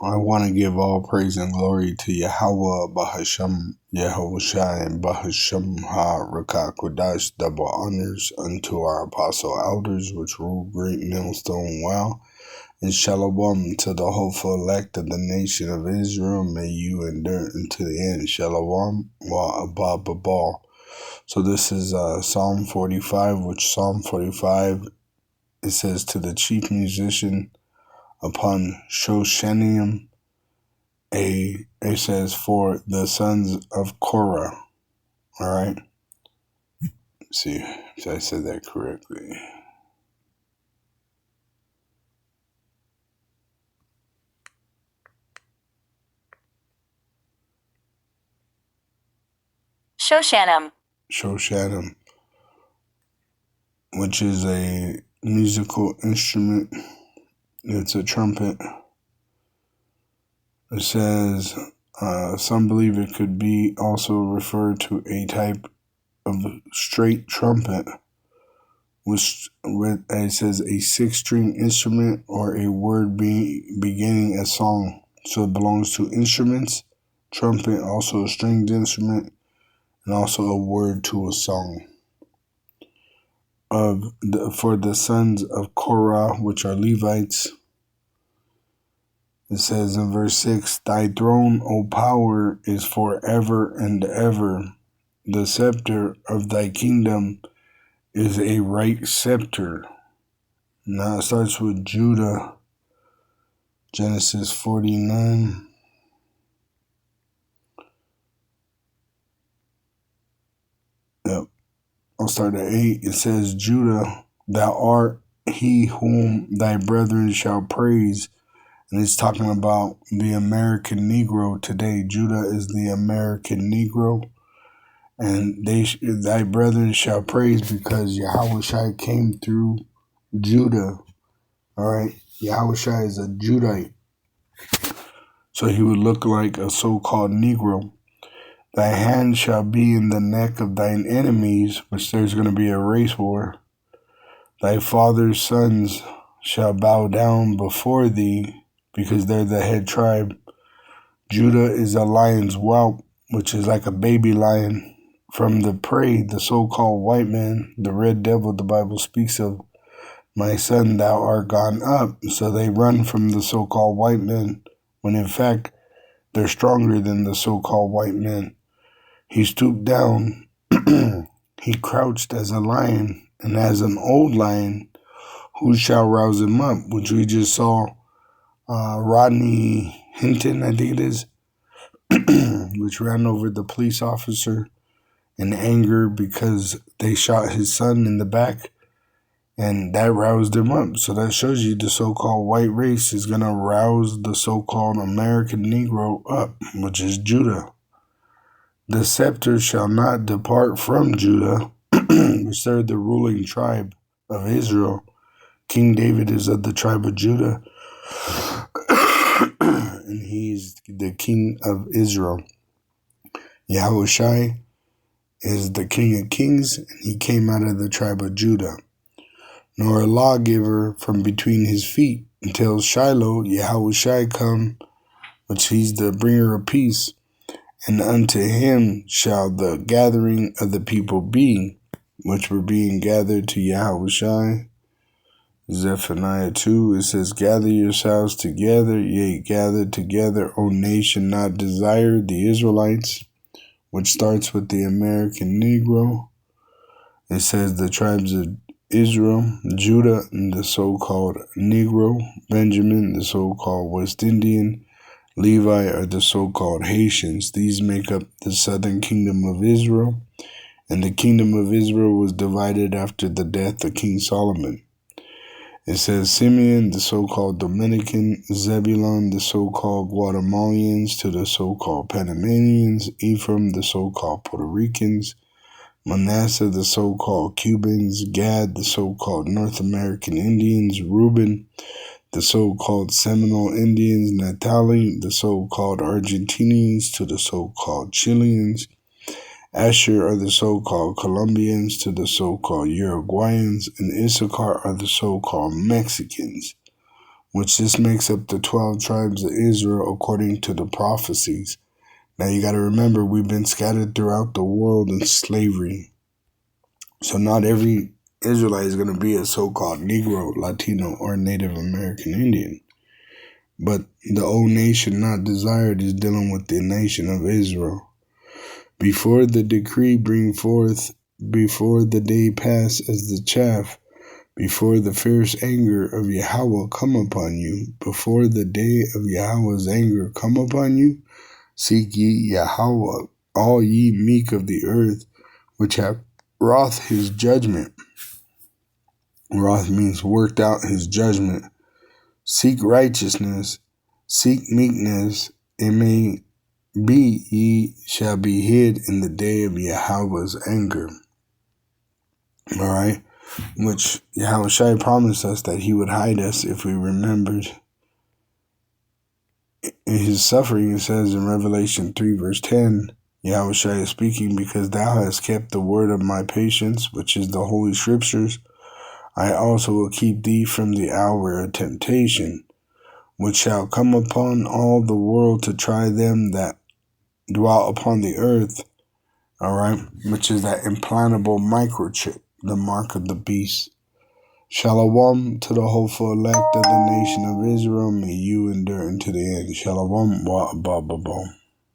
I want to give all praise and glory to Yahweh, Bahasham, Yehoshai, and Bahasham Ha-Rakak-Wadash, double honors unto our apostle elders, which rule great millstone well, and Shalom to the hopeful elect of the nation of Israel. May you endure unto the end. Shalom, wa abba babal. So this is Psalm 45, which Psalm 45, it says, to the chief musician upon Shoshanim, it says, for the sons of Korah. All right. Let's see if I said that correctly. Shoshanim, which is a musical instrument. It's a trumpet. It says, some believe it could be also referred to a type of straight trumpet, which it says a 6-string instrument or a word beginning a song. So it belongs to instruments, trumpet, also a stringed instrument, and also a word to a song. For the sons of Korah, which are Levites, it says in verse 6, thy throne, O power, is forever and ever. The scepter of thy kingdom is a right scepter. Now it starts with Judah, Genesis 49. Yep. I'll start at 8. It says, Judah, thou art he whom thy brethren shall praise. And it's talking about the American Negro today. Judah is the American Negro. And thy brethren shall praise because Yahushua came through Judah. All right. Yahushua is a Judite. So he would look like a so-called Negro. Thy hand shall be in the neck of thine enemies, which there's going to be a race war. Thy father's sons shall bow down before thee, because they're the head tribe. Judah is a lion's whelp, which is like a baby lion. From the prey, the so-called white man, the red devil the Bible speaks of, my son, thou art gone up. So they run from the so-called white men, when in fact they're stronger than the so-called white men. He stooped down, he crouched as a lion, and as an old lion, who shall rouse him up? Which we just saw Rodney Hinton, I think it is, which ran over the police officer in anger because they shot his son in the back, and that roused him up. So that shows you the so-called white race is going to rouse the so-called American Negro up, which is Judah. The scepter shall not depart from Judah, which they're the ruling tribe of Israel. King David is of the tribe of Judah, and he's the king of Israel. Yahushai is the king of kings, and he came out of the tribe of Judah. Nor a lawgiver from between his feet until Shiloh, Yahushai come, which he's the bringer of peace. And unto him shall the gathering of the people be, which were being gathered to Yahushai. Zephaniah 2, it says, gather yourselves together, yea, gather together, O nation not desired, the Israelites, which starts with the American Negro. It says the tribes of Israel, Judah, and the so-called Negro, Benjamin, the so-called West Indian, Levi are the so-called Haitians. These make up the southern kingdom of Israel, and the kingdom of Israel was divided after the death of King Solomon. It says Simeon, the so-called Dominican, Zebulun, the so-called Guatemalans to the so-called Panamanians, Ephraim, the so-called Puerto Ricans, Manasseh, the so-called Cubans, Gad, the so-called North American Indians, Reuben, the so-called Seminole Indians, Natali, the so-called Argentinians to the so-called Chileans, Asher are the so-called Colombians to the so-called Uruguayans, and Issachar are the so-called Mexicans, which this makes up the 12 tribes of Israel according to the prophecies. Now you got to remember, we've been scattered throughout the world in slavery. So not every Israelite is going to be a so-called Negro, Latino, or Native American Indian. But the old nation not desired is dealing with the nation of Israel. Before the decree bring forth, before the day pass as the chaff, before the fierce anger of Yahweh come upon you, before the day of Yahweh's anger come upon you, seek ye Yahweh, all ye meek of the earth, which have wrought his judgment. Wrath means worked out his judgment. Seek righteousness, seek meekness, it may be ye shall be hid in the day of Yahweh's anger. Alright? Which Yahweh promised us that he would hide us if we remembered. In his suffering, it says in Revelation 3 verse 10, Yahweh is speaking, because thou hast kept the word of my patience, which is the holy scriptures, I also will keep thee from the hour of temptation, which shall come upon all the world to try them that dwell upon the earth. Alright, which is that implantable microchip, the mark of the beast. Shalom to the hopeful elect of the nation of Israel. May you endure unto the end. Shalom wa ba ba ba.